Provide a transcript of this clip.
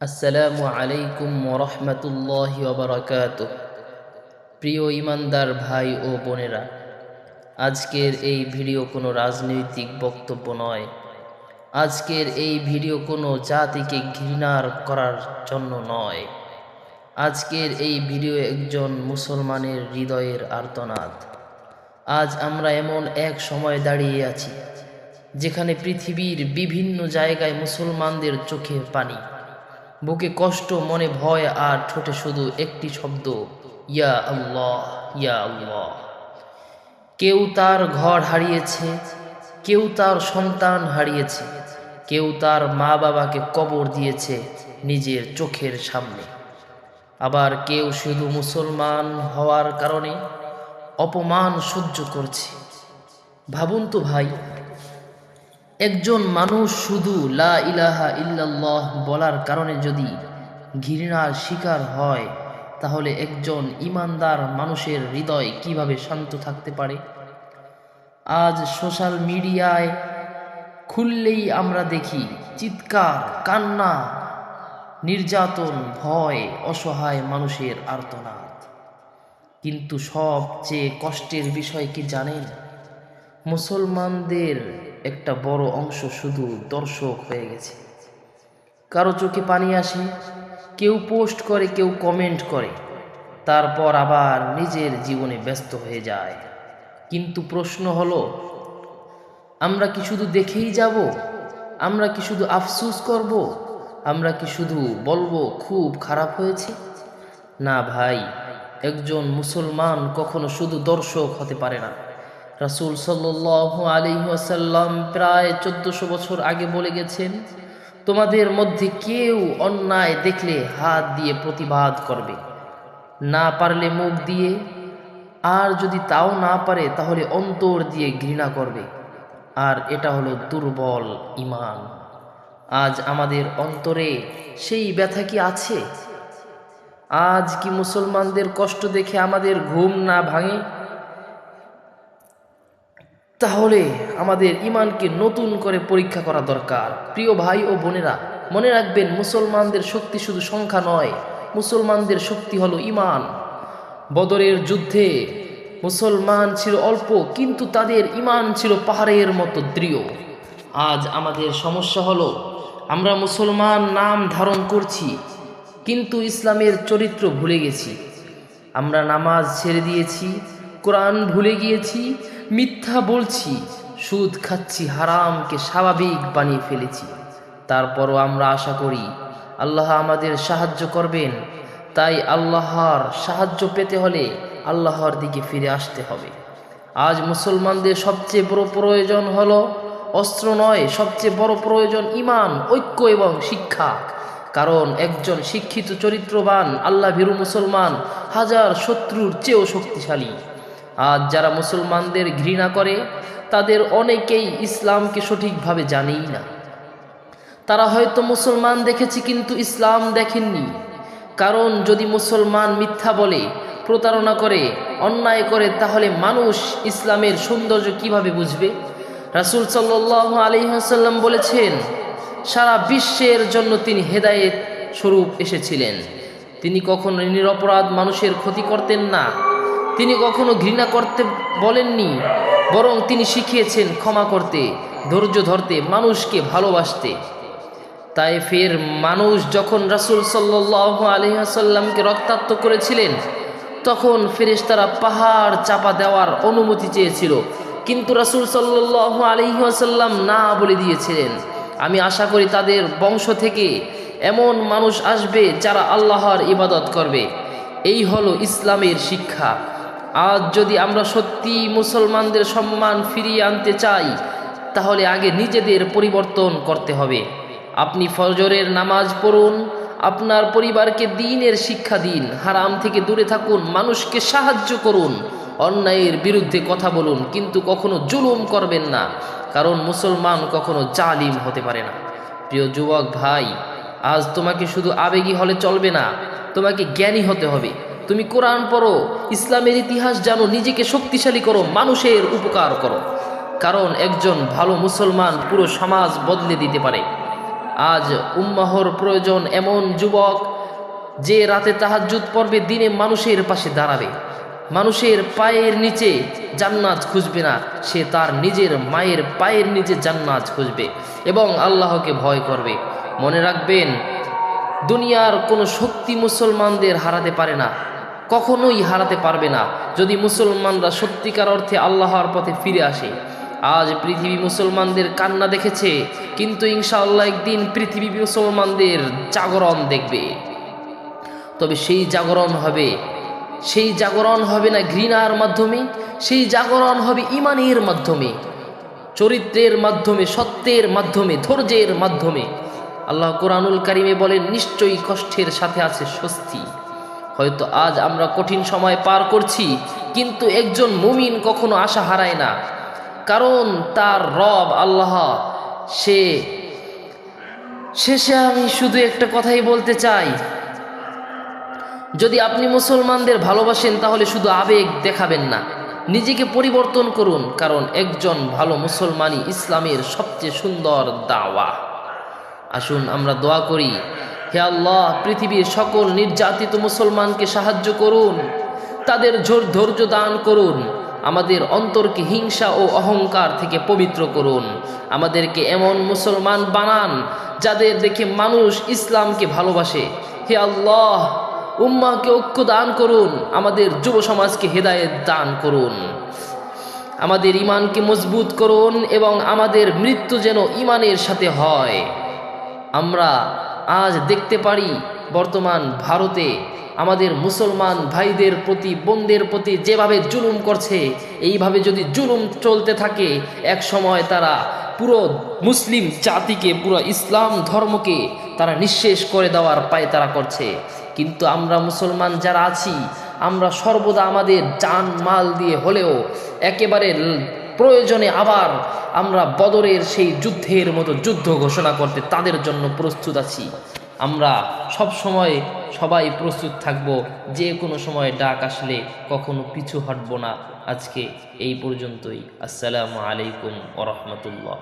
আসসালামু আলাইকুম ওরহমতুল্লাহি ওবরাকাতুহ। প্রিয় ইমানদার ভাই ও বোনেরা, আজকের এই ভিডিও কোনো রাজনৈতিক বক্তব্য নয়। আজকের এই ভিডিও কোনো জাতিকে ঘৃণার করার জন্য নয়। আজকের এই ভিডিও একজন মুসলমানের হৃদয়ের আর্তনাদ। আজ আমরা এমন এক সময় দাঁড়িয়ে আছি যেখানে পৃথিবীর বিভিন্ন জায়গায় মুসলমানদের চোখে পানি, বুকে কষ্ট, মনে ভয়, আর ঠোঁটে শুধু একটি শব্দ, ইয়া আল্লাহ, ইয়া আল্লাহ। কেউ তার ঘর হারিয়েছে, কেউ তার সন্তান হারিয়েছে, কেউ তার মা বাবাকে কবর দিয়েছে নিজের চোখের সামনে। আবার কেউ শুধু মুসলমান হওয়ার কারণে অপমান সহ্য করছে। ভাবুন তো ভাই, একজন মানুষ শুধু লা ইলাহা ইল্লাল্লাহ বলার কারণে যদি ঘৃণার শিকার হয়, তাহলে একজন ইমানদার মানুষের হৃদয় কিভাবে শান্ত থাকতে পারে? আজ সোশ্যাল মিডিয়ায় খুললেই আমরা দেখি চিৎকার, কান্না, নির্যাতন, ভয়, অসহায় মানুষের আর্তনাদ। কিন্তু সবচেয়ে কষ্টের বিষয় কি জানেন? মুসলমানদের একটা বড় অংশ শুধু দর্শক হয়ে গেছে। কারো চোখে পানি আসে, কেউ পোস্ট করে, কেউ কমেন্ট করে, তারপর আবার নিজের জীবনে ব্যস্ত হয়ে যায়। কিন্তু প্রশ্ন হলো, আমরা কি শুধু দেখেই যাব? আমরা কি শুধু আফসোস করব? আমরা কি শুধু বলবো খুব খারাপ হয়েছে? না ভাই, একজন মুসলমান কখনো শুধু দর্শক হতে পারে না। রাসূল সাল্লাল্লাহু আলাইহি ওয়াসাল্লাম প্রায় 1400 বছর আগে বলে গেছেন, তোমাদের মধ্যে কেউ অন্যায় দেখলে হাত দিয়ে প্রতিবাদ করবে, না পারলে মুখ দিয়ে, আর যদি তাও না পারে তাহলে অন্তর দিয়ে ঘৃণা করবে। আর এটা হলো দুর্বল ঈমান। আজ আমাদের অন্তরে সেই ব্যথা কি আছে? আজ কি মুসলমানদের কষ্ট দেখে আমাদের ঘুম না ভাঙে? তাহলে আমাদের ঈমানকে নতুন করে পরীক্ষা করা দরকার। প্রিয় ভাই ও বোনেরা, মনে রাখবেন, মুসলমানদের শক্তি শুধু সংখ্যা নয়, মুসলমানদের শক্তি হলো ঈমান। বদরের যুদ্ধে মুসলমান ছিল অল্প, কিন্তু তাদের ঈমান ছিল পাহাড়ের মতো দৃঢ়। আজ আমাদের সমস্যা হলো, আমরা মুসলমান নাম ধারণ করছি, কিন্তু ইসলামের চরিত্র ভুলে গেছি। আমরা নামাজ ছেড়ে দিয়েছি, কোরআন ভুলে গিয়েছি, মিথ্যা বলছি, সুদ খাচ্ছি, হারামকে স্বাভাবিক বানিয়ে ফেলেছি। তারপরও আমরা আশা করি আল্লাহ আমাদের সাহায্য করবেন। তাই আল্লাহর সাহায্য পেতে হলে আল্লাহর দিকে ফিরে আসতে হবে। আজ মুসলমানদের সবচেয়ে বড় প্রয়োজন হলো অস্ত্র নয়, সবচেয়ে বড় প্রয়োজন ঈমান, ঐক্য এবং শিক্ষা। কারণ একজন শিক্ষিত, চরিত্রবান, আল্লাহ ভীরু মুসলমান হাজার শত্রুর চেয়েও শক্তিশালী। আজ যারা মুসলমানদের ঘৃণা করে, তাদের অনেকেই ইসলামকে সঠিকভাবে জানেই না। তারা হয়তো মুসলমান দেখেছে কিন্তু ইসলাম দেখেননি। কারণ যদি মুসলমান মিথ্যা বলে, প্রতারণা করে, অন্যায় করে, তাহলে মানুষ ইসলামের সৌন্দর্য কিভাবে বুঝবে? রাসূল সাল্লাল্লাহু আলাইহি ওয়াসাল্লাম বলেছেন, সারা বিশ্বের জন্য তিনি হেদায়েত স্বরূপ এসেছিলেন। তিনি কখনো নিরপরাধ মানুষের ক্ষতি করতেন না, তিনি কখনো ঘৃণা করতে বলেননি, বরং তিনি শিখিয়েছেন ক্ষমা করতে, ধৈর্য ধরতে, মানুষকে ভালোবাসতে। তায়েফের মানুষ যখন রাসূল সাল্লাল্লাহু আলাইহি ওয়াসাল্লামকে রক্তাক্ত করেছিলেন, তখন ফেরেশতারা পাহাড় চাপা দেওয়ার অনুমতি চেয়েছিল, কিন্তু রাসূল সাল্লাল্লাহু আলাইহি ওয়াসাল্লাম না বলে দিয়েছিলেন। আমি আশা করি তাদের বংশ থেকে এমন মানুষ আসবে যারা আল্লাহর ইবাদত করবে। এই হলো ইসলামের শিক্ষা। আজ যদি আমরা সত্যি মুসলমানদের সম্মান ফিরিয়ে আনতে চাই, তাহলে আগে নিজেদের পরিবর্তন করতে হবে। আপনি ফজরের নামাজ পড়ুন, আপনার পরিবারকে দ্বীনের শিক্ষা দিন, হারাম থেকে দূরে থাকুন, মানুষকে সাহায্য করুন, অন্যায়ের বিরুদ্ধে কথা বলুন, কিন্তু কখনো জুলুম করবেন না, কারণ মুসলমান কখনো জালিম হতে পারে না। প্রিয় যুবক ভাই, আজ তোমাকে শুধু আবেগী হলে চলবে না, তোমাকে জ্ঞানী হতে হবে। তুমি কোরআন পড়ো, ইসলামের ইতিহাস জানো, নিজেকে শক্তিশালী করো, মানুষের উপকার করো। কারণ একজন ভালো মুসলমান পুরো সমাজ বদলে দিতে পারে। আজ উম্মাহর প্রয়োজন এমন যুবক যে রাতে তাহাজ্জুদ পড়বে, দিনে মানুষের পাশে দাঁড়াবে, মানুষের পায়ের নিচে জান্নাত খুঁজবে না, সে তার নিজের মায়ের পায়ের নিচে জান্নাত খুঁজবে এবং আল্লাহকে ভয় করবে। মনে রাখবেন, দুনিয়ার কোনো শক্তি মুসলমানদের হারাতে পারে না, কখনোই হারাতে পারবে না, যদি মুসলমানরা সত্যিকার অর্থে আল্লাহর পথে ফিরে আসে। আজ পৃথিবী মুসলমানদের কান্না দেখেছে, কিন্তু ইনশাআল্লাহ একদিন পৃথিবী মুসলমানদের জাগরণ দেখবে। তবে সেই জাগরণ হবে না ঘৃণার মাধ্যমে, সেই জাগরণ হবে ঈমানের মাধ্যমে, চরিত্রের মাধ্যমে, সত্যের মাধ্যমে, ধৈর্যের মাধ্যমে। আল্লাহ কোরআনুল কারিমে বলেন, নিশ্চয়ই কষ্টের সাথে আছে স্বস্তি। হয়তো আজ আমরা কঠিন সময় পার করছি, কিন্তু একজন মুমিন কখনো আশা হারায় না, কারণ তার রব আল্লাহ। শেষে আমি শুধু একটা কথাই বলতে চাই, যদি আপনি মুসলমানদের ভালোবাসেন তাহলে শুধু আবেগ দেখাবেন না, নিজেকে পরিবর্তন করুন, কারণ একজন ভালো মুসলমানই ইসলামের সবচেয়ে সুন্দর দাওয়া। আসুন আমরা দোয়া করি, হে আল্লাহ, পৃথিবীর সকল নির্যাতিত মুসলমানকে সাহায্য করুন, তাদের ধৈর্য দান করুন, আমাদের অন্তরকে হিংসা ও অহংকার থেকে পবিত্র করুন, আমাদেরকে এমন মুসলমান বানান যাদের দেখে মানুষ ইসলামকে ভালোবাসে। হে আল্লাহ, উম্মাহকে ঐক্য দান করুন, আমাদের যুব সমাজকে হেদায়েত দান করুন, আমাদের ঈমানকে মজবুত করুন এবং আমাদের মৃত্যু যেন ঈমানের সাথে হয়। আমরা আজ দেখতে পারি বর্তমান ভারতে আমাদের মুসলমান ভাইদের প্রতি, বোনদের প্রতি যেভাবে জুলুম করছে, এইভাবে যদি জুলুম চলতে থাকে, এক সময় তারা পুরো মুসলিম জাতিকে, পুরো ইসলাম ধর্মকে তারা নিঃশেষ করে দেওয়ার পায়তারা করছে। কিন্তু আমরা মুসলমান যারা আছি, আমরা সর্বদা আমাদের জান মাল দিয়ে হলেও একেবারে প্রয়োজনে আবার আমরা বদরের সেই যুদ্ধের মতো যুদ্ধ ঘোষণা করতে তাদের জন্য প্রস্তুত আছি। আমরা সব সময় সবাই প্রস্তুত থাকব, যে কোনো সময় ডাক আসলে কখনো পিছু হটব না। আজকে এই পর্যন্তই। আসসালামু আলাইকুম ওয়া রাহমাতুল্লাহ।